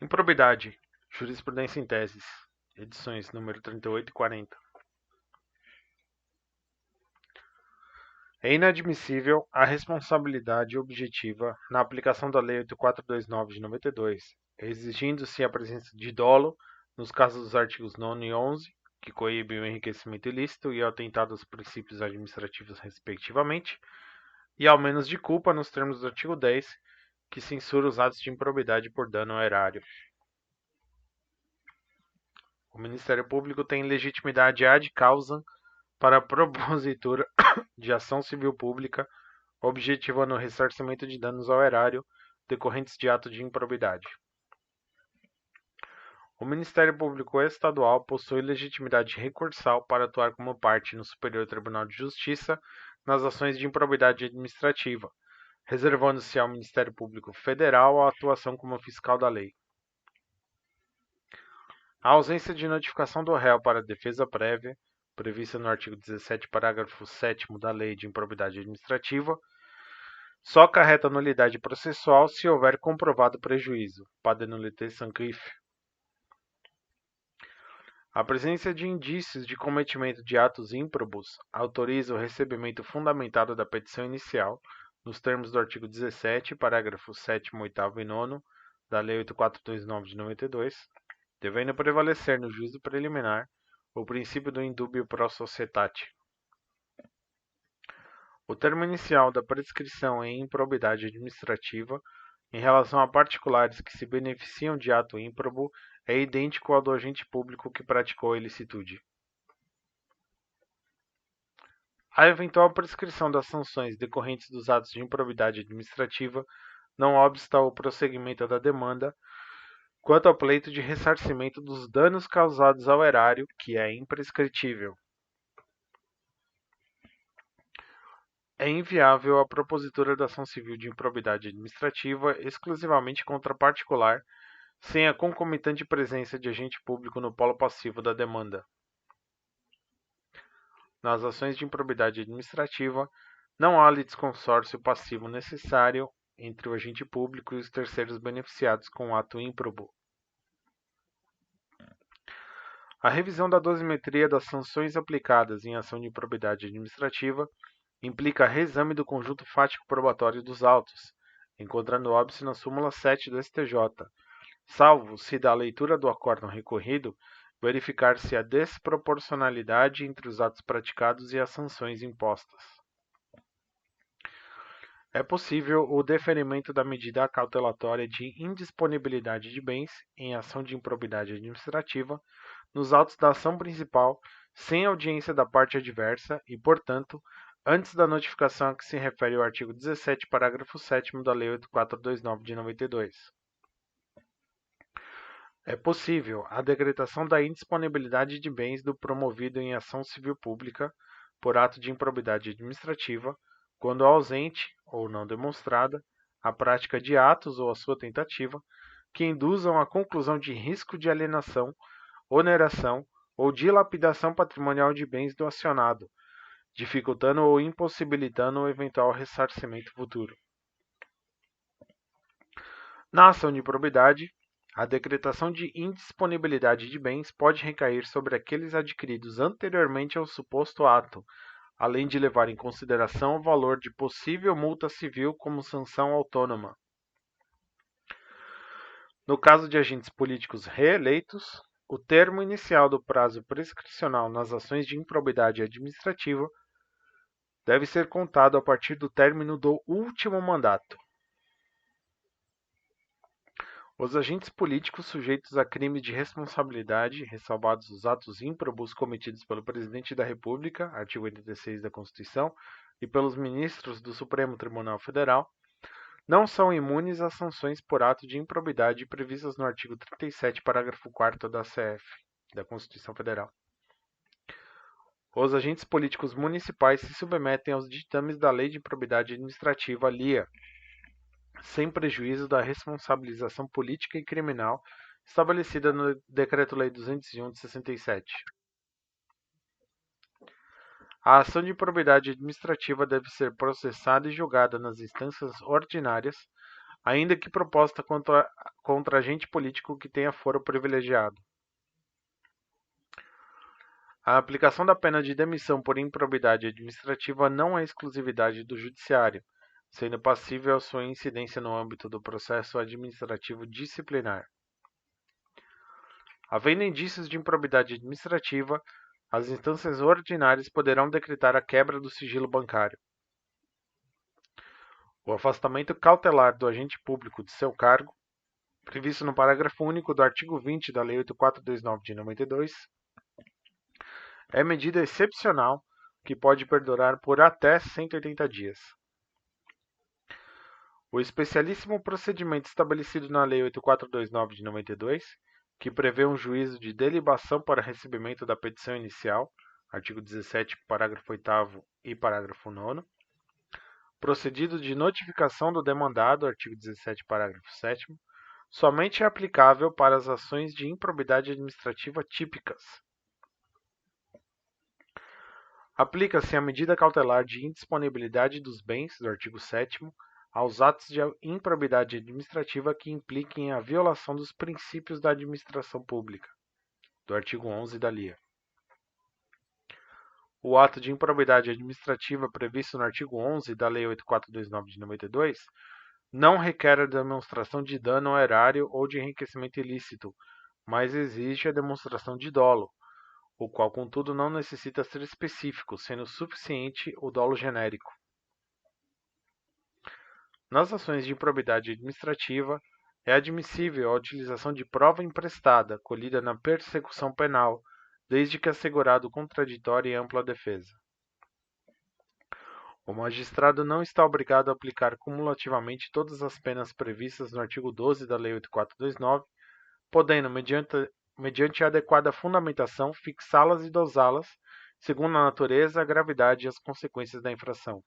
Improbidade. Jurisprudência em teses. Edições número 38 e 40. É inadmissível a responsabilidade objetiva na aplicação da Lei 8429 de 92, exigindo-se a presença de dolo nos casos dos artigos 9 e 11, que coíbem o enriquecimento ilícito e o atentado aos princípios administrativos respectivamente, e ao menos de culpa nos termos do artigo 10, que censura os atos de improbidade por dano ao erário. O Ministério Público tem legitimidade ad causam para a propositura de ação civil pública objetivando o ressarcimento de danos ao erário decorrentes de ato de improbidade. O Ministério Público Estadual possui legitimidade recursal para atuar como parte no Superior Tribunal de Justiça nas ações de improbidade administrativa, reservando-se ao Ministério Público Federal a atuação como fiscal da lei. A ausência de notificação do réu para defesa prévia, prevista no artigo 17, parágrafo 7º da Lei de Improbidade Administrativa, só acarreta nulidade processual se houver comprovado prejuízo, pas de nullité sans griffe. A presença de indícios de cometimento de atos ímprobos autoriza o recebimento fundamentado da petição inicial, nos termos do artigo 17, parágrafos 7º, 8º e 9º da Lei 8429 de 92, devendo prevalecer no juízo preliminar o princípio do indubio pro societate. O termo inicial da prescrição em improbidade administrativa em relação a particulares que se beneficiam de ato ímprobo é idêntico ao do agente público que praticou a ilicitude. A eventual prescrição das sanções decorrentes dos atos de improbidade administrativa não obsta o prosseguimento da demanda quanto ao pleito de ressarcimento dos danos causados ao erário, que é imprescritível. É inviável a propositura da ação civil de improbidade administrativa exclusivamente contra particular, sem a concomitante presença de agente público no polo passivo da demanda. Nas ações de improbidade administrativa, não há litisconsórcio passivo necessário entre o agente público e os terceiros beneficiados com o ato ímprobo. A revisão da dosimetria das sanções aplicadas em ação de improbidade administrativa implica reexame do conjunto fático probatório dos autos, encontrando óbice na súmula 7 do STJ, salvo se da leitura do acórdão recorrido verificar-se a desproporcionalidade entre os atos praticados e as sanções impostas. É possível o deferimento da medida cautelatória de indisponibilidade de bens em ação de improbidade administrativa nos autos da ação principal sem audiência da parte adversa e, portanto, antes da notificação a que se refere o artigo 17, parágrafo 7º da Lei 8429 de 92. É possível a decretação da indisponibilidade de bens do promovido em ação civil pública por ato de improbidade administrativa, quando ausente, ou não demonstrada, a prática de atos ou a sua tentativa, que induzam à conclusão de risco de alienação, oneração ou dilapidação patrimonial de bens do acionado, dificultando ou impossibilitando o eventual ressarcimento futuro. Na ação de improbidade, a decretação de indisponibilidade de bens pode recair sobre aqueles adquiridos anteriormente ao suposto ato, além de levar em consideração o valor de possível multa civil como sanção autônoma. No caso de agentes políticos reeleitos, o termo inicial do prazo prescricional nas ações de improbidade administrativa deve ser contado a partir do término do último mandato. Os agentes políticos sujeitos a crime de responsabilidade, ressalvados os atos ímprobos cometidos pelo Presidente da República, artigo 86 da Constituição, e pelos ministros do Supremo Tribunal Federal, não são imunes às sanções por ato de improbidade previstas no artigo 37, parágrafo 4º da CF, da Constituição Federal. Os agentes políticos municipais se submetem aos ditames da Lei de Improbidade Administrativa, LIA, sem prejuízo da responsabilização política e criminal estabelecida no Decreto-Lei 201 de 67. A ação de improbidade administrativa deve ser processada e julgada nas instâncias ordinárias, ainda que proposta contra agente político que tenha foro privilegiado. A aplicação da pena de demissão por improbidade administrativa não é exclusividade do Judiciário, sendo passível a sua incidência no âmbito do processo administrativo disciplinar. Havendo indícios de improbidade administrativa, as instâncias ordinárias poderão decretar a quebra do sigilo bancário. O afastamento cautelar do agente público de seu cargo, previsto no parágrafo único do artigo 20 da Lei 8429 de 92, é medida excepcional que pode perdurar por até 180 dias. O especialíssimo procedimento estabelecido na Lei 8429 de 92, que prevê um juízo de delibação para recebimento da petição inicial, artigo 17, parágrafo 8º e parágrafo 9º, procedido de notificação do demandado, artigo 17, parágrafo 7º, somente é aplicável para as ações de improbidade administrativa típicas. Aplica-se a medida cautelar de indisponibilidade dos bens, do artigo 7º, aos atos de improbidade administrativa que impliquem a violação dos princípios da administração pública, do artigo 11 da LIA. O ato de improbidade administrativa previsto no artigo 11 da Lei 8429 de 92 não requer a demonstração de dano ao erário ou de enriquecimento ilícito, mas exige a demonstração de dolo, o qual, contudo, não necessita ser específico, sendo suficiente o dolo genérico. Nas ações de improbidade administrativa, é admissível a utilização de prova emprestada, colhida na persecução penal, desde que assegurado contraditório e ampla defesa. O magistrado não está obrigado a aplicar cumulativamente todas as penas previstas no artigo 12 da Lei 8429, podendo, mediante adequada fundamentação, fixá-las e dosá-las, segundo a natureza, a gravidade e as consequências da infração.